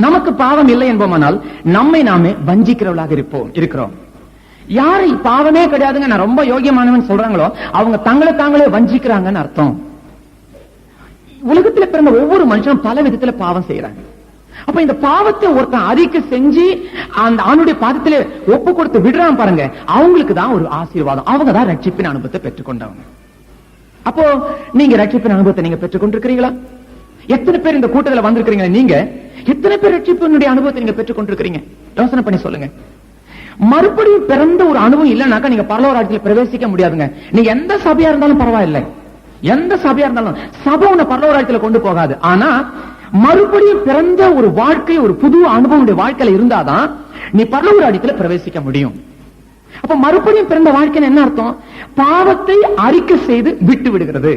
நமக்கு பாவம் இல்லை என்போமானால் நம்மை நாமே வஞ்சிக்கிறவர்களாக இருக்கிறோம். யாரை பாவமே கிடையாதுங்க, நான் ரொம்ப யோகியமானவன் சொல்றாங்களோ அவங்க தங்களை தாங்களே வஞ்சிக்கிறாங்கன்னு அர்த்தம். உலகத்தில் பிறந்த ஒவ்வொரு மனுஷனும் பல விதத்துல பாவம் செய்யறாங்க. அப்ப இந்த பாவத்தை ஒருத்தன் அறிக்கை செஞ்சு அந்த ஆணுடைய பாதத்திலே ஒப்பு கொடுத்து விடுறான் பாருங்க, அவங்களுக்கு தான் ஒரு ஆசீர்வாதம், அவங்க தான் ரட்சிப்பின் அனுபவத்தை பெற்றுக்கொண்டவங்க. அப்போ நீங்க ரட்சிப்பின் அனுபவத்தை நீங்க பெற்றுக்கொண்டிருக்கிறீங்களா? எத்தனை பேர் இந்த கூட்டத்தில் வந்திருக்கிறீங்க? நீங்க எத்தனை பேர் ரட்சிப்பினுடைய அனுபவத்தை நீங்க பெற்றுக்கொண்டிருக்கிறீங்க? யோசனை பண்ணி சொல்லுங்க. மறுபடியும் பிறந்த ஒரு அனுபவம் இல்லைனாக்கா நீங்க பரலோக ராஜ்யத்தில் பிரவேசிக்க முடியாதுங்க. நீங்க எந்த சபையா இருந்தாலும் பரவாயில்லை, எந்த சபையா இருந்தாலும் சபை உன்னை பரலோக ராஜ்யத்தில் கொண்டு போகாது. ஆனா மறுபடியும் பிறந்த ஒரு வாழ்க்கை, ஒரு புது அனுபவம் வாழ்க்கையில இருந்தாதான் நீ பரலோக ராஜ்யத்தில் பிரவேசிக்க முடியும். அப்ப மறுபடியும் பிறந்த வாழ்க்கை என்ன அர்த்தம்? பாவத்தை அறிக்கை செய்து விட்டு விடுகிறது.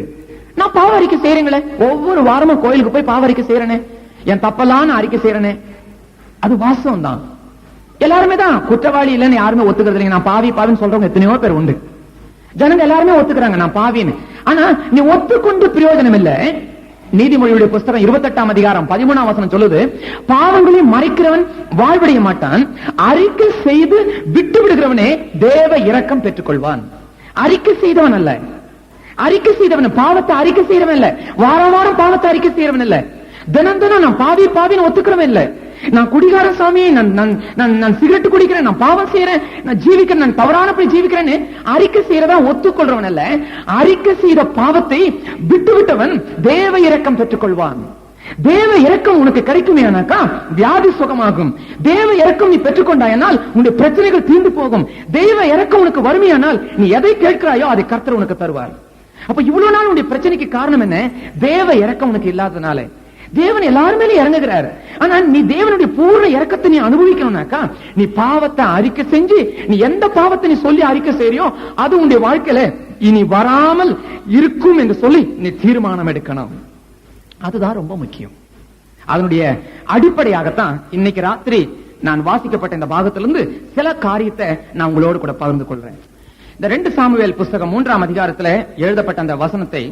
நான் பாவ அறிக்கை செய்யறேங்களே, ஒவ்வொரு வாரமும் கோயிலுக்கு போய் பாவ அறிக்கை செய்யறேனே, என் தப்பெல்லாம் அறிக்கை செய்யறேனே, அது வாஸ்தவம் தான். எல்லாருமே தான் குற்றவாளி இல்லைன்னு யாருமே ஒத்துக்கிறது இல்லைங்க. நான் பாவி பாவின்னு சொல்றவங்க எத்தனையோ பேர் உண்டு. ஜனங்க எல்லாருமே ஒத்துக்கிறாங்க நான் பாவின்னு. ஆனா நீ ஒத்துக்கொண்டு பிரயோஜனம் இல்ல. நீதிமொழியுடைய புஸ்தகம் 28ஆம் அதிகாரம் 13ஆம் வசனம் சொல்லுது, பாவங்களை மறைக்கிறவன் வாழ்வடைய மாட்டான், அறிக்கை செய்து விட்டு விடுகிறவனே தேவ இரக்கம் பெற்றுக் கொள்வான். அறிக்கை செய்தவன் அல்ல, அறிக்கை செய்தவன், பாவத்தை அறிக்கை செய்யறவன் இல்ல, வாரம் வாரம் பாவத்தை அறிக்கை செய்யறவன் இல்ல, தினம் தினம் நான் பாவி பாவின்னு ஒத்துக்கிறவன் இல்ல, நான் குடிகார சாமி, நான் சிகரெட் குடிக்கிறேன், நான் பாவம் செய்யறேன், நான் ஜீவிக்கிறேன், நான் தவறானபடி ஜீவிக்கிறேன்னு அறிக்கை செய்யறதா ஒத்துக்கொள்றவன் அல்ல, அறிக்கை செய்த பாவத்தை விட்டு விட்டவன் தேவ இரக்கம் பெற்றுக் கொள்வான். தேவ இரக்கம் உனக்கு கிடைக்குமேனாக்கா வியாதி சுகமாகும். தேவ இரக்கம் நீ பெற்றுக்கொண்டாயனால் உன்னுடைய பிரச்சனைகள் தீர்ந்து போகும். தெய்வ இரக்கம் உனக்கு வறுமையானால் நீ எதை கேட்கிறாயோ அதை கர்த்தர் உனக்கு தருவார். அப்ப இவ்வளவு நாள் உன்னுடைய பிரச்சனைக்கு காரணம் என்ன? தேவ இரக்கம் உனக்கு இல்லாதனால. தேவன் எல்லாரும் மேலே இறங்குகிறார். ஆனா நீ தேவனுடைய பூர்ண இரக்கத்தை நீ அனுபவிக்கணும்னாக்கா நீ பாவத்தை அறிக்கை செஞ்சு, நீ எந்த பாவத்தை நீ சொல்லி அறிக்கை செய்யறியோ அது உன்னுடைய வாழ்க்கையில இனி வராமல் இருக்கும் என்று சொல்லி நீ தீர்மானம் எடுக்கணும். அதுதான் ரொம்ப முக்கியம். அதனுடைய அடிப்படையாகத்தான் இன்னைக்கு ராத்திரி நான் வாசிக்கப்பட்ட இந்த பாகத்திலிருந்து சில காரியத்தை நான் உங்களோடு கூட பகிர்ந்து கொள்றேன். இந்த 2 சாமுவேல் புஸ்தகம் 3ஆம் அதிகாரத்தில் எழுதப்பட்ட அந்த வசனத்தை,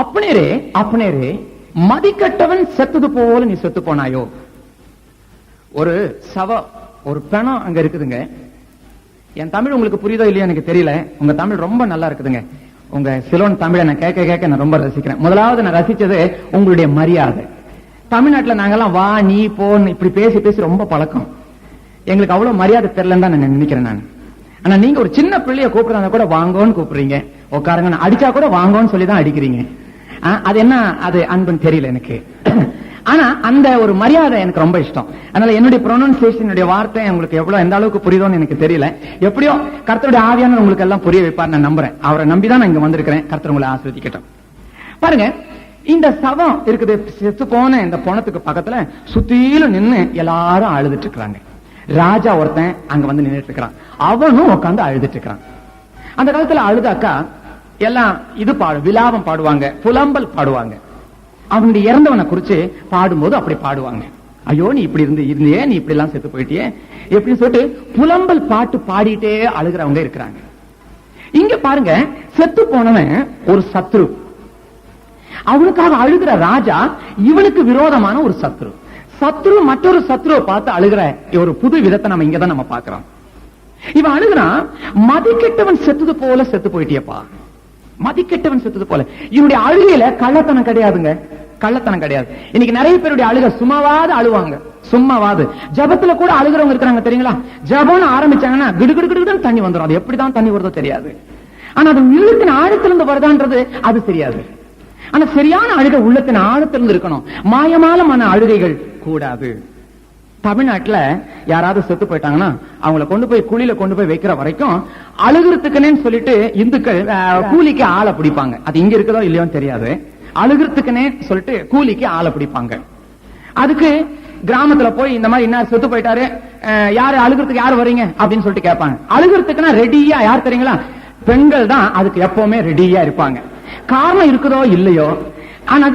அப்னேரே அப்னேரே, மதிக்கட்டவன் செத்தது போல நீ செத்து போனாயோ. ஒரு ஒரு பிணம் அங்க இருக்குதுங்க. என் தமிழ் உங்களுக்கு புரியுதோ இல்லையோ எனக்கு தெரியல. உங்க தமிழ் ரொம்ப நல்லா இருக்குதுங்க. உங்க சிலோன் தமிழை நான் கேட்க நான் ரொம்ப ரசிக்கிறேன். முதலாவது நான் ரசிச்சது உங்களுடைய மரியாதை. தமிழ்நாட்டில் நாங்கெல்லாம் வா நீ போன்னு இப்படி பேசி பேசி ரொம்ப பழக்கம். எங்களுக்கு அவ்வளவு மரியாதை தெரியலன்னு தான் நான் நினைக்கிறேன் நான். ஆனா நீங்க ஒரு சின்ன பிள்ளைய கூப்பிடுறதா கூட வாங்கோன்னு கூப்பிடுறீங்க, உட்காருங்க, அடிச்சா கூட வாங்கோன்னு சொல்லிதான் அடிக்கிறீங்க. அது என்ன அது அன்புன்னு தெரியல எனக்கு. ஆனா அந்த ஒரு மரியாதை எனக்கு ரொம்ப இஷ்டம். அதனால என்னுடைய ப்ரொனன்சியேஷனுடைய வார்த்தை உங்களுக்கு எவ்வளவு எந்த அளவுக்கு புரியுதோன்னு எனக்கு தெரியல. எப்படியோ கர்த்தருடைய ஆவியான உங்களுக்கு எல்லாம் புரிய வைப்பார் நான் நம்புறேன். அவரை நம்பிதான் நான் இங்க வந்திருக்கிறேன். கர்த்தர் உங்களை ஆசீர்வதிக்கட்டும். பாருங்க, இந்த சவம் இருக்குது, செத்து போன இந்த பொணத்துக்கு பக்கத்துல சுத்திலும் நின்னு எல்லாரும் அழுதுட்டு இருக்கிறாங்க. ராஜா ஒருத்தன் அங்க வந்து நின்றுட்டு இருக்கிறான், அவனும் உட்காந்து அழுதுட்டு இருக்கிறான். அந்த காலத்துல அழுதாக்கா எல்லாம் இது விலாபம் பாடுவாங்க, புலம்பல் பாடுவாங்க. அவனுடைய இறந்தவனை குறிச்சு பாடும்போது அப்படி பாடுவாங்க. ஐயோ நீ இப்படி இருந்தியே, நீ இப்படி எல்லாம் செத்து போயிட்டியே எப்படின்னு சொல்லிட்டு புலம்பல் பாட்டு பாடிட்டே அழுகிறவங்க இருக்கிறாங்க. இங்க பாருங்க, செத்து போனவன் ஒரு சத்ரு, அவனுக்காக அழுகிற ராஜா இவனுக்கு விரோதமான ஒரு சத்ரு. சத்ரு மற்றொரு சத்ருவை பார்த்து அழுகிற ஒரு புது விதத்தை நம்ம இங்கதான் நம்ம பாக்குறோம். இவன் அழுகிறான், மதிக்கெட்டவன் செத்தது போல செத்து போயிட்டியப்பா, மதிக்கெட்டவன் செத்தது போல. இவனுடைய அழுகையில கள்ளத்தனம் கிடையாதுங்க, கள்ளத்தனம் கிடையாது. இன்னைக்கு நிறைய பேருடைய அழுக சும்மாவாது அழுவாங்க, சும்மாவாது. ஜபத்துல கூட அழுகிறவங்க இருக்கிறாங்க தெரியுங்களா. ஜபம்னு ஆரம்பிச்சாங்கன்னா கிடுகிடுன்னு தண்ணி வந்துடும். அது எப்படிதான் தண்ணி வருதோ தெரியாது. ஆனா அது உள்ளத்தின் ஆழத்திலிருந்து வருதான்றது அது தெரியாது. ஆனா சரியான அழுகை உள்ளத்தின் ஆழத்திலிருந்து இருக்கணும். மாயமான அழுகைகள் கூடாது. தமிழ்நாட்டுல யாராவது செத்து போயிட்டாங்கன்னா அவங்கள கொண்டு போய் குழியில கொண்டு போய் வைக்கிற வரைக்கும் அழுகிறதுக்குன்னு சொல்லிட்டு இந்துக்கள் கூலிக்கு ஆளை பிடிப்பாங்க. அது இங்க இருக்குதோ இல்லையோன்னு தெரியாது. அழுகிறதுக்குன்னே சொல்லிட்டு கூலிக்கு ஆளை பிடிப்பாங்க. அதுக்கு கிராமத்துல போய் இந்த மாதிரி என்ன செத்து போயிட்டாரு, யாரு அழுகிறதுக்கு யாரு வரீங்க அப்படின்னு சொல்லிட்டு கேட்பாங்க. அழுகிறதுக்குன்னா ரெடியா யார் தெரியுங்களா, பெண்கள் தான் அதுக்கு எப்பவுமே ரெடியா இருப்பாங்க. காரணம் இருக்குதோ இல்லையோ, ஆனா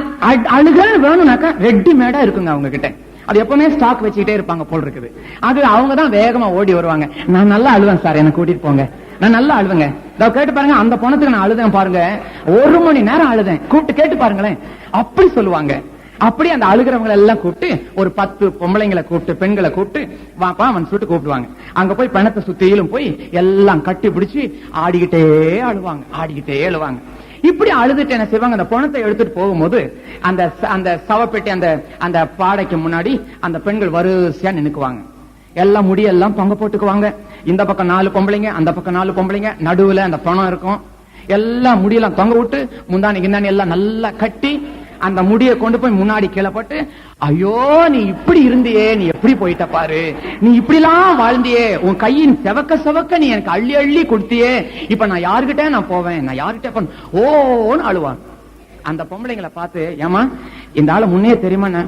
அழுக வேணும்னாக்கா ரெடிமேடா இருக்குங்க அவங்க கிட்ட. அது எப்பவுமே ஸ்டாக் வச்சுக்கிட்டே இருப்பாங்க போல் இருக்குது. அது அவங்க தான் வேகமா ஓடி வருவாங்க. நான் நல்லா அழுவேன் சார், என்ன கூட்டிட்டு போங்க, நான் நல்லா அழுவேங்க. கேட்டு பாருங்க, அந்த பொணத்துக்கு நான் அழுதேன் பாருங்க, 1 மணி நேரம் அழுதேன், கூப்பிட்டு கேட்டு பாருங்களேன், அப்படி சொல்லுவாங்க. அப்படி அந்த அழுகிறவங்களை எல்லாம் கூப்பிட்டு ஒரு 10 பொம்பளைங்களை கூப்பிட்டு பெண்களை கூப்பிட்டு வாப்பா அவன் சொல்லிட்டு கூப்பிடுவாங்க. அங்க போய் பணத்தை சுத்தியிலும் போய் எல்லாம் கட்டி பிடிச்சி ஆடிக்கிட்டே அழுவாங்க, ஆடிக்கிட்டே அழுவாங்க. இப்படி அழுதுட்டு என்ன செய்வாங்க, அந்த பணத்தை எடுத்துட்டு போகும்போது அந்த சவப்பெட்டி அந்த பாடைக்கு முன்னாடி அந்த பெண்கள் வரிசையா நின்னுக்குவாங்க. எல்லாம் முடியெல்லாம் தொங்க போட்டுக்குவாங்க. இந்த பக்கம் 4 பொம்பளைங்க, அந்த பக்கம் 4 பொம்பளைங்க, நடுவுல அந்த பணம் இருக்கும். எல்லாம் முடியெல்லாம் தொங்க விட்டு முந்தானி கிந்தானி எல்லாம் நல்லா கட்டி அந்த முடியை கொண்டு போய் முன்னாடி கீழே போட்டு, ஐயோ நீ இப்படி இருந்தியே, நீ எப்படி போயிட்ட பாரு, நீ இப்படிலாம் வாழ்ந்தியே, உன் கையின் செவக்க செவக்க நீ எனக்கு அள்ளி அள்ளி கொடுத்தியே, இப்ப நான் யாருகிட்ட நான் போவேன், நான் யாருகிட்ட ஓன்னு அழுவான். அந்த பொம்பளைங்களை பார்த்து, ஏமா இந்த ஆளு முன்னே தெரியுமா,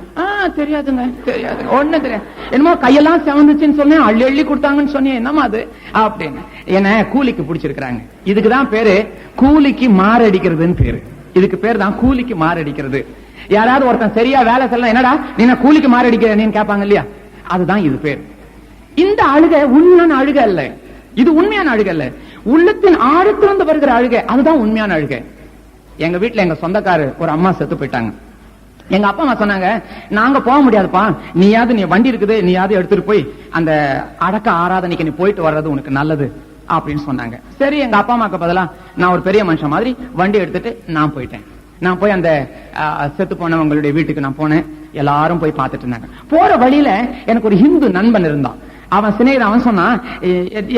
தெரியாதுங்க, தெரியாது, ஒண்ணு தெரியாது, என்னமோ கையெல்லாம் செவந்துச்சுன்னு சொன்னேன், அள்ளி அள்ளி கொடுத்தாங்கன்னு சொன்னேன், என்னமா அது அப்படின்னு என்ன கூலிக்கு பிடிச்சிருக்கிறாங்க. இதுக்குதான் பேரு கூலிக்கு மாரடிக்கிறதுன்னு பேரு. இதுக்கு பேர் தான் கூலிக்கு மாரடிக்கிறது. யாராவது ஒருத்தன் சரியா வேலை செய்யலாம், என்னடா நீ கூலிக்கு மாரடிக்கிற நீ கேட்பாங்க இல்லையா, அதுதான் இது பேர். இந்த அழுகை உண்மையான அழுகை அல்ல, இது உண்மையான அழுகை அல்ல, உள்ளத்தின் ஆழத்திலிருந்து வருகிற அழுகை, அதுதான் உண்மையான அழுகை. எங்க வீட்டுல எங்க சொந்தக்காரு ஒரு அம்மா செத்து போயிட்டாங்க. எங்க அப்பா அம்மா சொன்னாங்க, நாங்க போக முடியாதுப்பா, நீ வண்டி இருக்குது, நீயாவது எடுத்துட்டு போய் அந்த அடக்க ஆராதனைக்கு நீ போயிட்டு வர்றது உனக்கு நல்லது அப்படின்னு சொன்னாங்க. சரி, எங்க அப்பா அம்மாக்கு பதிலா நான் ஒரு பெரிய மனுஷன் மாதிரி வண்டி எடுத்துட்டு நான் போயிட்டேன். நான் போய் அந்த செத்து போனவங்களுடைய வீட்டுக்கு நான் போனேன். எல்லாரும் போய் பார்த்துட்டு இருந்தாங்க. போற வழியில எனக்கு ஒரு ஹிந்து நண்பன் இருந்தான். அவன் சிநேகிதன். அவன் சொன்னான்,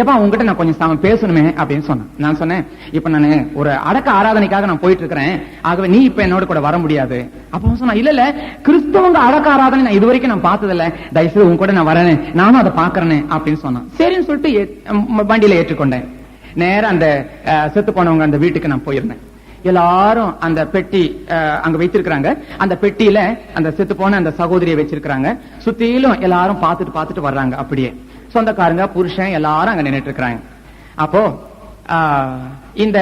எப்பா உங்ககிட்ட நான் கொஞ்சம் பேசணுமே அப்படின்னு சொன்னான். நான் சொன்னேன், இப்ப நான் ஒரு அடக்க ஆராதனைக்காக நான் போயிட்டு இருக்கிறேன், ஆகவே நீ இப்ப என்னோட கூட வர முடியாது. அப்ப அவன் சொன்னான், இல்ல கிறிஸ்தவங்க அடக்க ஆராதனை நான் இது வரைக்கும் நான் பார்த்ததில்ல, தயவுசெய்து உங்க கூட நான் வரேன், நானும் அதை பாக்குறேன் அப்படின்னு சொன்னான். சரின்னு சொல்லிட்டு வண்டியில ஏற்றுக்கொண்டேன். நேரம் அந்த செத்து போனவங்க அந்த வீட்டுக்கு நான் போயிருந்தேன். எல்லாரும் அந்த பெட்டி அங்க வைத்திருக்கிறாங்க. அந்த பெட்டியில அந்த செத்து போன அந்த சகோதரியை வச்சிருக்கிறாங்க. சுத்திலும் எல்லாரும் பார்த்துட்டு வர்றாங்க. அப்படியே சொந்தக்காரங்க, புருஷன் எல்லாரும் அங்க நின்றுட்டு இருக்கிறாங்க. அப்போ இந்த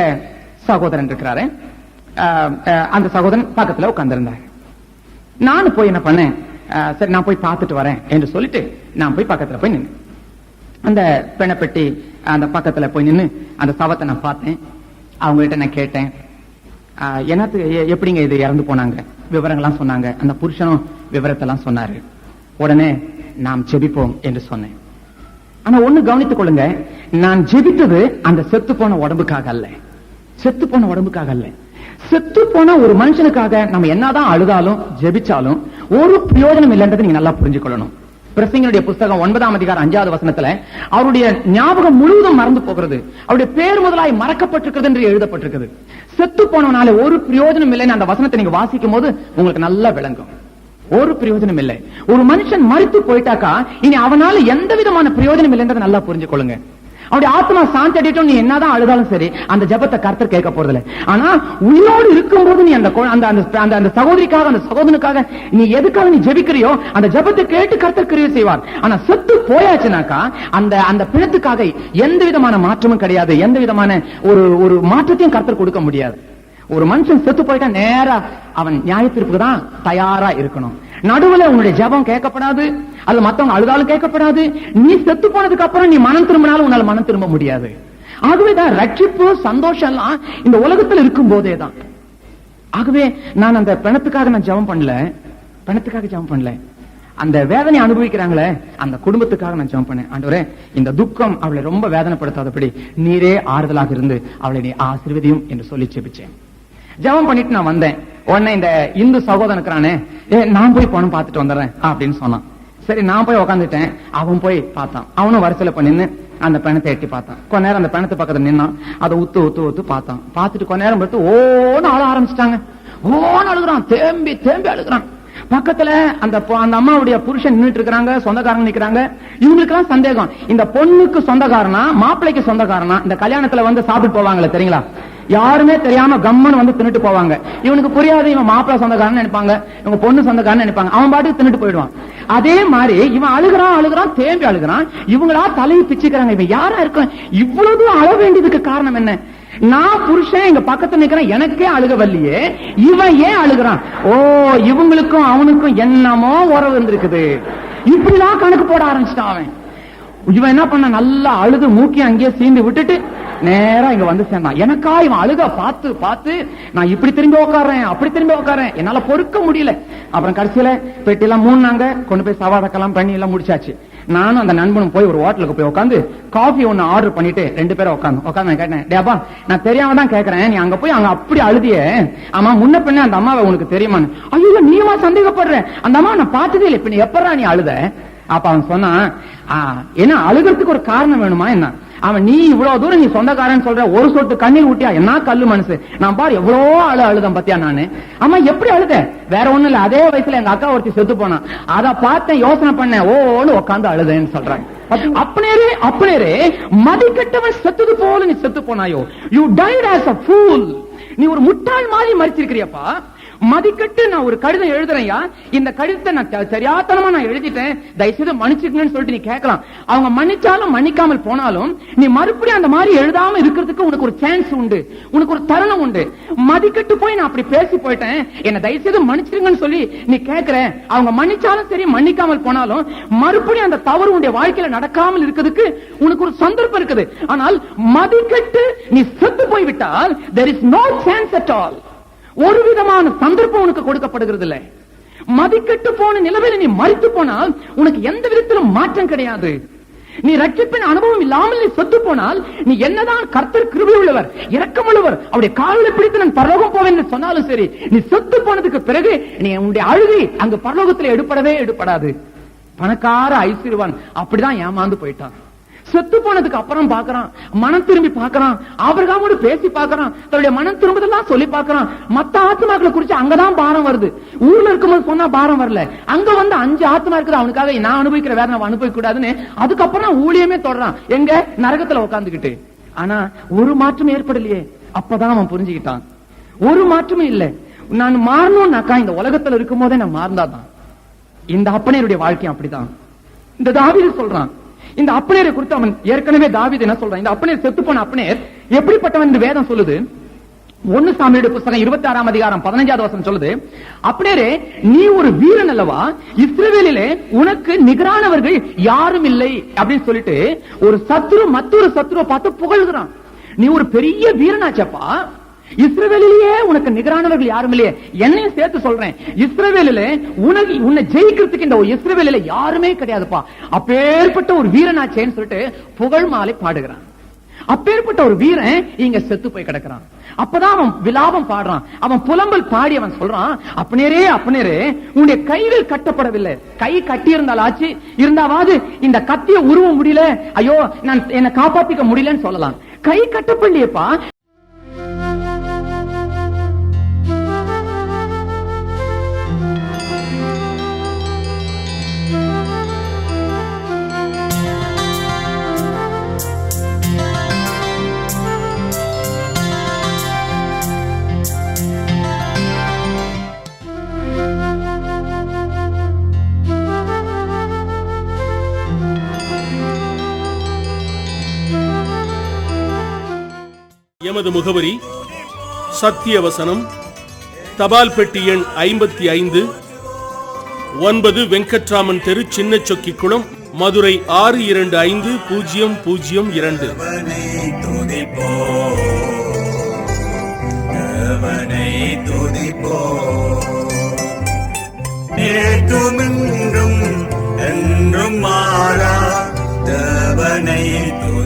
சகோதரன் இருக்கிறாரு, அந்த சகோதரன் பக்கத்துல உட்கார்ந்திருந்தார். நான் போய் என்ன பண்ணேன், சரி நான் போய் பார்த்துட்டு வரேன் என்று சொல்லிட்டு நான் போய் பக்கத்துல போய் நின்று அந்த பிணப்பெட்டி அந்த பக்கத்துல போய் நின்று அந்த சவத்தை நான் பார்த்தேன். அவங்ககிட்ட நான் கேட்டேன், என்னத்துக்கு எப்படிங்க இது இறந்து போனாங்க, விவரங்கள்லாம் சொன்னாங்க. அந்த புருஷனும் விவரத்தெல்லாம் சொன்னாரு. உடனே நாம் ஜெபிப்போம் என்று சொன்னேன். ஆனா ஒண்ணு கவனித்துக் கொள்ளுங்க, நான் ஜெபித்தது அந்த செத்து போன உடம்புக்காக அல்ல, செத்து போன உடம்புக்காக அல்ல. செத்து போன ஒரு மனுஷனுக்காக நம்ம என்னதான் அழுதாலும் ஜெபிச்சாலும் ஒரு பிரயோஜனம் இல்லைன்றதை நீங்க நல்லா புரிஞ்சுக்கொள்ளணும். பிரசங்கினுடைய புஸ்தகம் 9ஆம் அதிகாரம் 5வது வசனத்துல அவருடைய ஞாபகம் முழுவதும் மறந்து போகிறது, அவருடைய பேர் முதலாய் மறக்கப்பட்டிருக்கிறது என்று எழுதப்பட்டிருக்கிறது. செத்து போனவனால ஒரு பிரயோஜனம் இல்லைன்னு அந்த வசனத்தை நீங்க வாசிக்கும் போது உங்களுக்கு நல்லா விளங்கும். ஒரு பிரயோஜனம் இல்லை. ஒரு மனுஷன் மரித்து போயிட்டாக்கா இனி அவனால எந்த விதமான பிரயோஜனம் இல்லைன்றதை நல்லா புரிஞ்சுக்கொள்ளுங்க. அவருடைய ஆத்மா சாந்தி அடையட்டும், நீ என்னதான் அழுதாலும் சரி அந்த ஜெபத்தை கர்த்தர் கேட்க போறதில்லை. ஆனா உயிரோடு இருக்கும்போது நீ அந்த சகோதரிக்காக அந்த சகோதரனுக்காக நீ எதுக்காக நீ ஜெபிக்கிறியோ அந்த ஜெபத்தை கேட்டு கர்த்தர் கிரியை செய்வார். ஆனா செத்து போயாச்சுனாக்கா அந்த பிணத்துக்காக எந்த விதமான மாற்றமும் கிடையாது, எந்த விதமான ஒரு மாற்றத்தையும் கர்த்தர் கொடுக்க முடியாது. ஒரு மனுஷன் செத்து போயிட்டா நேரா அவன் நியாயத்திற்கு தான் தயாரா இருக்கணும். நடுவுல உன்னுடைய ஜெபம் கேட்கப்படாது, அது மத்தவங்க அழுதாலும் கேட்கப்படாது. நீ செத்து போனதுக்கு அப்புறம் நீ மனம் திரும்பினாலும் உன்னால மனம் திரும்ப முடியாது. ஆகவேதான் ரட்சிப்பு சந்தோஷம் எல்லாம் இந்த உலகத்தில் இருக்கும் போதே தான். ஆகவே நான் அந்த பிணத்துக்காக நான் ஜெபம் பண்ணல, பிணத்துக்காக ஜெபம் பண்ணல, அந்த வேதனை அனுபவிக்கிறாங்களே அந்த குடும்பத்துக்காக நான் ஜெபம் பண்ணேன். ஆண்டவரே இந்த துக்கம் அவளை ரொம்ப வேதனைப்படுத்தாதபடி நீரே ஆறுதலாக இருந்து அவளை நீ ஆசீர்வதியும் என்று சொல்லி ஜெபிச்சேன். ஜெபம் பண்ணிட்டு நான் வந்தேன். உடனே இந்த இந்து சகோதரனுக்குறானே, நான் போய் பணம் பார்த்துட்டு வந்துடுறேன் அப்படின்னு சொன்னான். சரி நான் போய் உக்காந்துட்டேன். அவன் போய் பார்த்தான். அவனும் வரிசையில நின்னு அந்த பிணத்தை எட்டி பார்த்தான். கொஞ்ச நேரம் அந்த பிணத்து பக்கத்துல நின்னான். அதை உத்து பார்த்தான். பார்த்துட்டு கொஞ்ச நேரம் பார்த்து ஓன்னு அழ ஆரம்பிச்சிட்டாங்க. ஓன்னு அழுகுறான், தேம்பி தேம்பி அழுகுறான். பக்கத்துல அந்த அம்மாவுடைய புருஷன் நின்றுட்டு இருக்காங்க, சொந்தக்காரங்க நிக்கிறாங்க. இவங்களுக்கு எல்லாம் சந்தேகம், இந்த பொண்ணுக்கு சொந்தக்காரனா மாப்பிள்ளைக்கு சொந்தக்காரனா? இந்த கல்யாணத்துல வந்து சாப்பிட்டு போவாங்களே தெரியுங்களா, யாருமே தெரியாம கம்மன் வந்து தின்னுட்டு போவாங்க. இவனுக்கு புரியாது, இவன் மாப்பிள்ளை சொந்தக்காரன் நினைப்பாங்க, இவங்க பொண்ணு சொந்தக்காரன் நினைப்பாங்க. அவன் பாட்டுக்கு தின்னுட்டு போயிடுவான். அதே மாதிரி இவன் அழுகுறான் தேம்பி அழுகுறான். இவங்களா தலையை பிச்சுக்கிறாங்க. இவன் யாரா இருக்க இவ்வளவு அழ வேண்டியதுக்கு காரணம் என்ன? நான் புருஷன் இங்க பக்கத்துல நிக்கிறேன், எனக்கே அழுக வரலையே, இவன் ஏன் அழுகுறான்? ஓ இவங்களுக்கும் அவனுக்கும் என்னமோ உறவு இருந்திருக்குது. இப்படிதான் கணக்கு போட ஆரம்பிச்சிட்டான் அவன். இவன் என்ன பண்ண, நல்லா அழுது மூக்கி அங்கேயே சீந்து விட்டுட்டு நேரா இங்க வந்து சேர்ந்தான். எனக்கா இவன் அழுக பார்த்து நான் இப்படி திரும்பி உட்காரேன், அப்படி திரும்பி உட்காரேன், என்னால பொறுக்க முடியல. அப்புறம் கடைசியில பெட்டி எல்லாம் மூணாங்க, கொண்டு போய் சவாதக்கெல்லாம் பண்ணி எல்லாம் முடிச்சாச்சு. நானும் அந்த நண்பனும் போய் ஒரு ஹோட்டலுக்கு போய் உட்காந்து காஃபி ஒன்னு ஆர்டர் பண்ணிட்டு 2 பேரும் உட்காந்து கேட்டேன், டேப்பா நான் தெரியாம தான் கேட்கறேன், நீ அங்க போய் அங்க அப்படி அழுதிய, ஆமா முன்ன பின்ன அந்த அம்மாவை உனக்கு தெரியுமான்னு. ஐயோ நீமா சந்தேகப்படுற, அந்த அம்மா நான் பார்த்ததே இல்லை, இப்ப நீ எப்பறா நீ அழுத? அப்ப அவன் சொன்னான், என்ன அழுகிறதுக்கு ஒரு காரணம் வேணுமா என்ன? அவன் நீ இவ்வளவு தூரம் நீ சொந்தக்காரன் சொல்ற, ஒரு சொட்டு கண்ணீர் ஊட்டியா என்ன கல்லு மனசு, நான் பாரு எவ்வளோ அழுதம் பத்தியா நானு. ஆமா எப்படி அழுத? வேற ஒண்ணு இல்ல, அதே வயசுல எங்க அக்கா ஒருத்தி செத்து போனான், அத பார்த்தேன் யோசனை பண்ணேன், ஓன்னு உட்காந்து அழுதேன்னு சொல்றாங்க. அப்பனேரே மதிக்கட்டவன் செத்துது போல நீ செத்து போனாயோ, you died as a fool. நீ ஒரு முட்டாள் மாதிரி மரிச்சிருக்கிறியப்பா. மதிக்கட்டு நான் ஒரு கடிதம் எழுதுறேன்யா, இந்த கடிதத்தை நான் சரியாத்தனமா நான் எழுதிட்டேன், தயவுசெய்து மன்னிச்சுக்கணும்னு சொல்லிட்டு நீ கேட்கலாம். அவங்க மன்னிச்சாலும் மன்னிக்காமல் போனாலும் நீ மறுபடியும் அந்த மாதிரி எழுதாம இருக்கிறதுக்கு உனக்கு ஒரு சான்ஸ் உண்டு, உனக்கு ஒரு தருணம் உண்டு. மதிக்கட்டு போய் நான் அப்படி பேசி போயிட்டேன், என்ன தயவுசெய்து மன்னிச்சிருங்கன்னு சொல்லி நீ கேட்கிற. அவங்க மன்னிச்சாலும் சரி மன்னிக்காமல் போனாலும் மறுபடியும் அந்த தவறு உன்னுடைய வாழ்க்கையில நடக்காமல் இருக்கிறதுக்கு உனக்கு ஒரு சந்தர்ப்பம் இருக்குது. ஆனால் மதிக்கட்டு நீ செத்து போய்விட்டால் there is no chance at all. ஒரு விதமான சந்தர்ப்பம் உனக்கு கொடுக்கப்படுகிறது இல்லை. மதிக்கட்டு போன நிலைமையில் நீ மரித்து போனால் உனக்கு எந்த விதத்திலும் மாற்றம் கிடையாது. நீ ரட்சிப்பின் அனுபவம் இல்லாமல் நீ செத்து போனால் நீ என்னதான் கர்த்தர் கிருபை உள்ளவர் இரக்கமுள்ளவர் அவருடைய காலை பிடித்து நான் பரலோகம் போவேன் என்று சொன்னாலும் சரி, நீ செத்து போனதுக்கு பிறகு நீ உன்னுடைய அழுகை அங்கு பரலோகத்தில் எடுப்படாது. பணக்கார ஐஸ்வர்யவான் அப்படிதான் ஏமாந்து போயிட்டான். செத்து போனதுக்கு அப்புறம் பாக்குறான், மனம் திரும்பி பாக்குறான், ஆபிரகாமோடு பேசி பாக்குறான், தன்னுடைய மனம் திரும்பதெல்லாம் சொல்லி பாக்குறான். மத்த ஆத்மாக்களை குறிச்சு அங்கதான் பாரம் வருது. ஊர்ல இருக்கும்போது சொன்னா பாரம் வரல, அங்க வந்து 5 ஆத்மா இருக்குது, அவனுக்காக நான் அனுபவிக்கிற வேற நான் அனுபவிக்க கூடாதுன்னு அதுக்கப்புறம் ஊழியமே தொடறான், எங்க நரகத்துல உட்காந்துக்கிட்டு. ஆனா ஒரு மாற்றம் ஏற்படலையே. அப்பதான் அவன் புரிஞ்சுக்கிட்டான், ஒரு மாற்றமே இல்லை. நான் மாறணும்னாக்கா இந்த உலகத்துல இருக்கும் போதே நான் மாறினாதான். இந்த அப்பனையருடைய வாழ்க்கை அப்படிதான். இந்த தாவீது சொல்றான், இந்த அப்பனேரை குறித்து அவன் ஏற்கனவே தாவீது என்ன சொல்றான், இந்த அப்பனேர் செத்து போன அப்பனேர் எப்படிப்பட்டவன் என்று வேதம் சொல்லுது. 1 சாமுவேல் புத்தகம் 26ஆம் அதிகாரம் 15வது வசனம் சொல்லுது, அப்படியே நீ ஒரு வீரன் அல்லவா, இஸ்ரவேலிலே உனக்கு நிகரானவர்கள் யாரும் இல்லை அப்படின்னு சொல்லிட்டு ஒரு சத்துரு மற்றொரு சத்துருவை பார்த்து புகழ்கிறான். நீ ஒரு பெரிய வீரனாச்சப்பா, இஸ்ரவேலிலேயே உனக்கு நிகரானவர்கள் யாரும் இல்லையே. என்னையும் சேர்த்து சொல்றேன், இஸ்ரவேலிலே உன்னை ஜெயிக்கிறதுக்கு இந்த இஸ்ரவேலில யாருமே கிடையாதுப்பா, அப்பேற்பட்ட ஒரு வீரனாச்சேன்னு சொல்லிட்டு புகழ் மாலை பாடுகிறான். அப்பேற்பட்ட ஒரு வீரன் இங்க செத்து போய் கிடக்கிறான். அப்பதான் அவன் விலாபம் பாடுறான், அவன் புலம்பல் பாடி அவன் சொல்றான், அப்பனேரே அப்பனேரே உன்னுடைய கைகள் கட்டப்படவில்லை, கை கட்டி இருந்தாலாச்சு இருந்தாவது இந்த கத்திய உருவ முடியல, ஐயோ நான் என்ன காப்பாத்திக்க முடியலன்னு சொல்லலாம். கை கட்டப்படலையேப்பா. எமது முகவரி சத்திய வசனம், தபால் பெட்டி எண் 55, 9 வெங்கட்ராமன் தெரு, சின்ன சொக்கிக்குளம், மதுரை 625002. என்றும் மாறா தேவனை துதி